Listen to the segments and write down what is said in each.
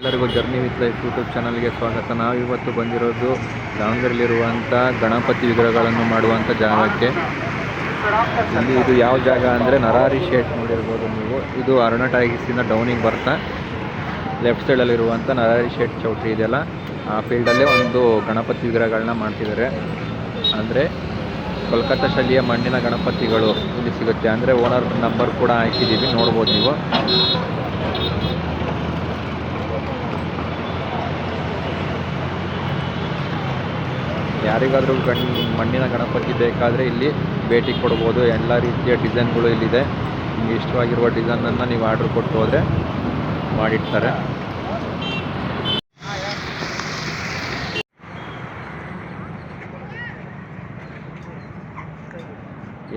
ಎಲ್ಲರಿಗೂ journey with life YouTube ಚಾನಲ್ಗೆ ಸ್ವಾಗತ. ನಾವಿವತ್ತು ಬಂದಿರೋದು ದಾವಣಗೆರೆಯಲ್ಲಿರುವಂಥ ಗಣಪತಿ ವಿಗ್ರಹಗಳನ್ನು ಮಾಡುವಂಥ ಜಾಗಕ್ಕೆ. ಇದು ಯಾವ ಜಾಗ ಅಂದರೆ ನರಹರಿ ಶೇಟ್ ನೋಡಿರ್ಬೋದು ನೀವು. ಇದು ಅರುಣ ಟಾಕೀಸಿಂದ ಡೌನಿಗೆ ಬರ್ತಾ ಲೆಫ್ಟ್ ಸೈಡಲ್ಲಿರುವಂಥ ನರಹರಿ ಶೇಟ್ ಚೌಟ್ರಿ ಇದೆಯಲ್ಲ, ಆ ಫೀಲ್ಡಲ್ಲೇ ಒಂದು ಗಣಪತಿ ವಿಗ್ರಹಗಳನ್ನ ಮಾಡ್ತಿದ್ದಾರೆ. ಅಂದರೆ ಕೋಲ್ಕತ್ತಾ ಶೈಲಿಯ ಮಣ್ಣಿನ ಗಣಪತಿಗಳು ಇಲ್ಲಿ ಸಿಗುತ್ತೆ. ಅಂದರೆ ಓನರ್ ನಂಬರ್ ಕೂಡ ಹಾಕಿದ್ದೀವಿ, ನೋಡ್ಬೋದು ನೀವು. ಯಾರಿಗಾದರೂ ಮಣ್ಣಿನ ಗಣಪತಿ ಬೇಕಾದರೆ ಇಲ್ಲಿ ಭೇಟಿ ಕೊಡ್ಬೋದು. ಎಲ್ಲ ರೀತಿಯ ಡಿಸೈನ್ಗಳು ಇಲ್ಲಿದೆ. ನಿಮಗೆ ಇಷ್ಟವಾಗಿರುವ ಡಿಸೈನನ್ನು ನೀವು ಆರ್ಡ್ರ್ ಕೊಟ್ಟು ಹೋದರೆ ಮಾಡಿಡ್ತಾರೆ.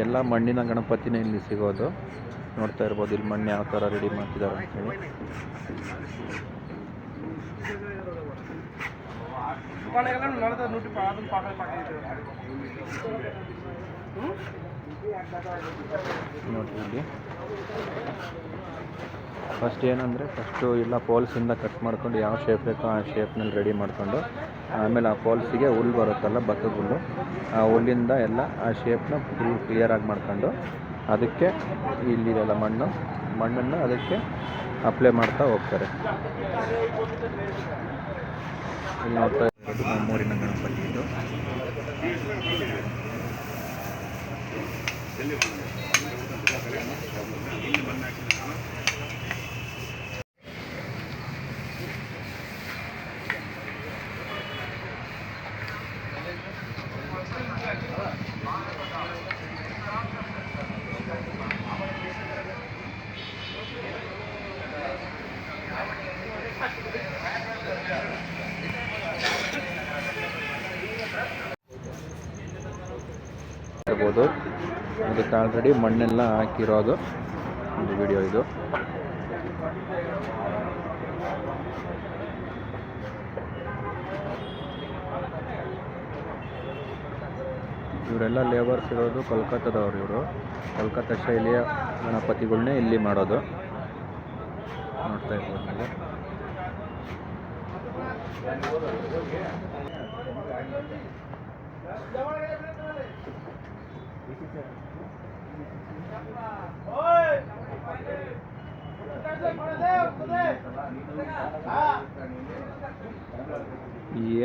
ಎಲ್ಲ ಮಣ್ಣಿನ ಗಣಪತಿನೇ ಇಲ್ಲಿ ಸಿಗೋದು. ನೋಡ್ತಾ ಇರ್ಬೋದು ಇಲ್ಲಿ ಮಣ್ಣು ಯಾವ ಥರ ರೆಡಿ ಮಾಡ್ತಿದ್ದಾರೆ ಅಂತೇಳಿ. ನೋಡಿ ಇಲ್ಲಿ ಫಸ್ಟ್ ಏನಂದರೆ ಎಲ್ಲ ಪೋಲ್ಸಿಂದ ಕಟ್ ಮಾಡ್ಕೊಂಡು ಯಾವ ಶೇಪ್ ಬೇಕೋ ಆ ಶೇಪ್ನಲ್ಲಿ ರೆಡಿ ಮಾಡಿಕೊಂಡು, ಆಮೇಲೆ ಆ ಪೋಲ್ಸಿಗೆ ಹುಲ್ಲು ಬರುತ್ತಲ್ಲ, ಭತ್ತದ ಹುಲ್ಲು, ಆ ಹುಲ್ಲಿಂದ ಎಲ್ಲ ಆ ಶೇಪ್ನ ಫುಲ್ ಕ್ಲಿಯರಾಗಿ ಮಾಡ್ಕೊಂಡು ಅದಕ್ಕೆ ಇಲ್ಲಿದೆಲ್ಲ ಮಣ್ಣನ್ನು ಅದಕ್ಕೆ ಅಪ್ಲೈ ಮಾಡ್ತಾ ಹೋಗ್ತಾರೆ. ಇಲ್ಲಿ ನೋಡ್ತಾ ಇರೋದು ನಮ್ಮೂರಿನ ಗಣಪತಿ ಇದು. ಇರ್ಬೋದು, ಇದಕ್ಕೆ ಆಲ್ರೆಡಿ ಮಣ್ಣೆಲ್ಲ ಹಾಕಿರೋದು ಒಂದು ವಿಡಿಯೋ ಇದು. ಇವರೆಲ್ಲ ಲೇಬರ್ಸ್ ಇರೋದು ಕೋಲ್ಕತ್ತಾದವ್ರು. ಇವರು ಕೋಲ್ಕತ್ತಾ ಶೈಲಿಯ ಗಣಪತಿಗಳನ್ನೇ ಇಲ್ಲಿ ಮಾಡೋದು. ನೋಡ್ತಾ ಇರ್ಬೋದು ನೀವು.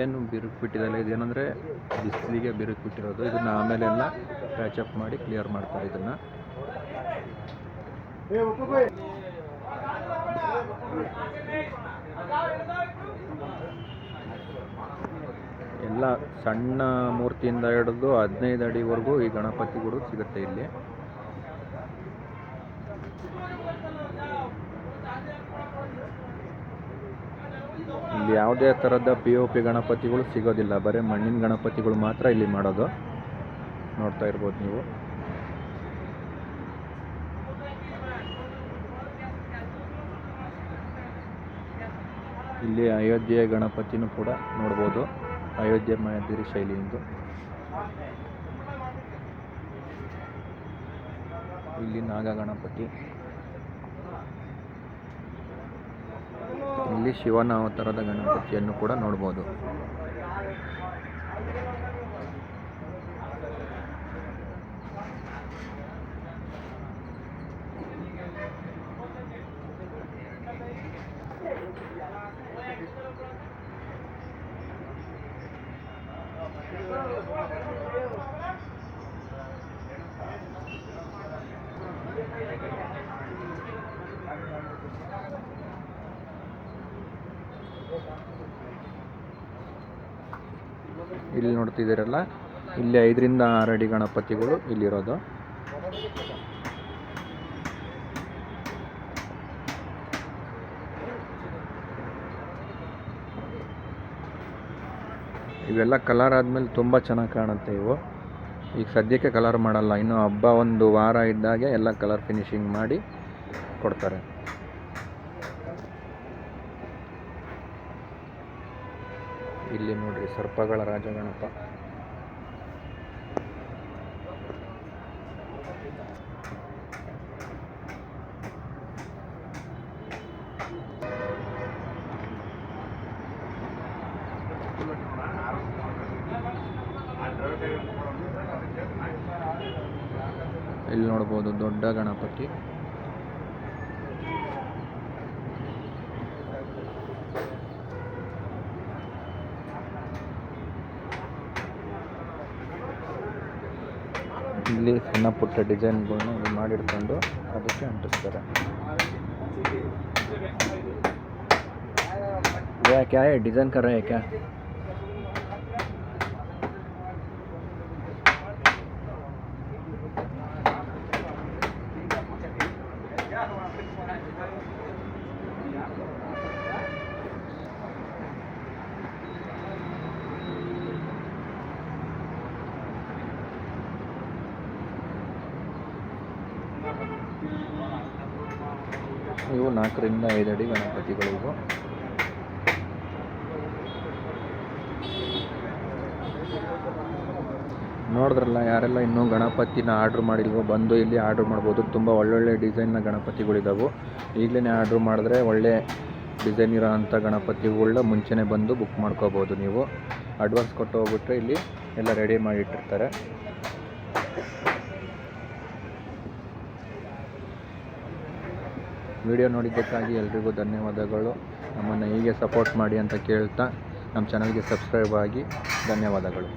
ಏನು ಬಿರುಕು ಬಿಟ್ಟಿದಲ್ಲ, ಇದೇನಂದರೆ ಬಿಸಿಲಿಗೆ ಬಿರುಕು ಬಿಟ್ಟಿರೋದು. ಇದನ್ನು ಆಮೇಲೆಲ್ಲ ಪ್ಯಾಚಪ್ ಮಾಡಿ ಕ್ಲಿಯರ್ ಮಾಡ್ತಾರೆ. ಇದನ್ನು ಎಲ್ಲ ಸಣ್ಣ ಮೂರ್ತಿಯಿಂದ ಹಿಡಿದು 15 ಅಡಿವರೆಗೂ ಈ ಗಣಪತಿಗಳು ಸಿಗುತ್ತೆ ಇಲ್ಲಿ. ಇಲ್ಲಿ ಯಾವುದೇ ಥರದ POP ಗಣಪತಿಗಳು ಸಿಗೋದಿಲ್ಲ, ಬರೀ ಮಣ್ಣಿನ ಗಣಪತಿಗಳು ಮಾತ್ರ ಇಲ್ಲಿ ಮಾಡೋದು. ನೋಡ್ತಾ ಇರ್ಬೋದು ನೀವು. ಇಲ್ಲಿ ಅಯೋಧ್ಯೆ ಗಣಪತಿನೂ ಕೂಡ ನೋಡ್ಬೋದು, ಅಯೋಧ್ಯೆ ಮಾದರಿ ಶೈಲಿಯಿಂದ. ಇಲ್ಲಿ ನಾಗ ಗಣಪತಿ, ಇಲ್ಲಿ ಶಿವನ ಅವತಾರದ ಗಣಪತಿಯನ್ನು ಕೂಡ ನೋಡ್ಬೋದು. ಇಲ್ಲಿ ನೋಡ್ತಿದ್ದೀರಲ್ಲ, ಇಲ್ಲಿ 5 ರಿಂದ 6 ಅಡಿ ಗಣಪತಿಗಳು ಇಲ್ಲಿರೋದು. ಇವೆಲ್ಲ ಕಲರ್ ಆದಮೇಲೆ ತುಂಬ ಚೆನ್ನಾಗಿ ಕಾಣುತ್ತೆ ಇವು. ಈಗ ಸದ್ಯಕ್ಕೆ ಕಲರ್ ಮಾಡಲ್ಲ, ಇನ್ನು ಹಬ್ಬ ಒಂದು ವಾರ ಇದ್ದಾಗೆ ಎಲ್ಲ ಕಲರ್ ಫಿನಿಶಿಂಗ್ ಮಾಡಿ ಕೊಡ್ತಾರೆ. ಇಲ್ಲಿ ನೋಡ್ರಿ ಸರ್ಪಗಳ ರಾಜ ಗಣಪ. ಇಲ್ಲಿ ನೋಡ್ಬೋದು ದೊಡ್ಡ ಗಣಪತಿ. ಇಲ್ಲಿ ಸಣ್ಣ ಪುಟ್ಟ ಡಿಸೈನ್ಗಳನ್ನ ಇಲ್ಲಿ ಮಾಡಿಡ್ಕೊಂಡು ಅದಕ್ಕೆ ಅಂಟಿಸ್ತಾರೆ. क्या है डिज़ाइन कर रहे हैं क्या? ಇವು 4 ರಿಂದ 5 ಅಡಿ ಗಣಪತಿಗಳು ಇವು. ನೋಡಿದ್ರಲ್ಲ, ಯಾರೆಲ್ಲ ಇನ್ನೂ ಗಣಪತಿನ ಆರ್ಡ್ರ್ ಮಾಡಿಲ್ವೋ ಬಂದು ಇಲ್ಲಿ ಆರ್ಡ್ರ್ ಮಾಡ್ಬೋದು. ತುಂಬ ಒಳ್ಳೊಳ್ಳೆ ಡಿಸೈನ್ನ ಗಣಪತಿಗಳಿದ್ದಾವೆ. ಈಗಲೇ ಆರ್ಡ್ರ್ ಮಾಡಿದ್ರೆ ಒಳ್ಳೆ ಡಿಸೈನ್ ಇರೋ ಅಂಥ ಗಣಪತಿಗಳನ್ನ ಮುಂಚೆನೇ ಬಂದು ಬುಕ್ ಮಾಡ್ಕೋಬೋದು. ನೀವು ಅಡ್ವಾನ್ಸ್ ಕೊಟ್ಟು ಹೋಗ್ಬಿಟ್ರೆ ಇಲ್ಲಿ ಎಲ್ಲ ರೆಡಿ ಮಾಡಿಟ್ಟಿರ್ತಾರೆ. ವಿಡಿಯೋ ನೋಡಿದ್ದಕ್ಕಾಗಿ ಎಲ್ರಿಗೂ ಧನ್ಯವಾದಗಳು. ನಮ್ಮನ್ನು ಹೀಗೆ ಸಪೋರ್ಟ್ ಮಾಡಿ ಅಂತ ಕೇಳ್ತಾ ನಮ್ಮ ಚಾನಲ್ಗೆ ಸಬ್ಸ್ಕ್ರೈಬ್ ಆಗಿ ಧನ್ಯವಾದಗಳು.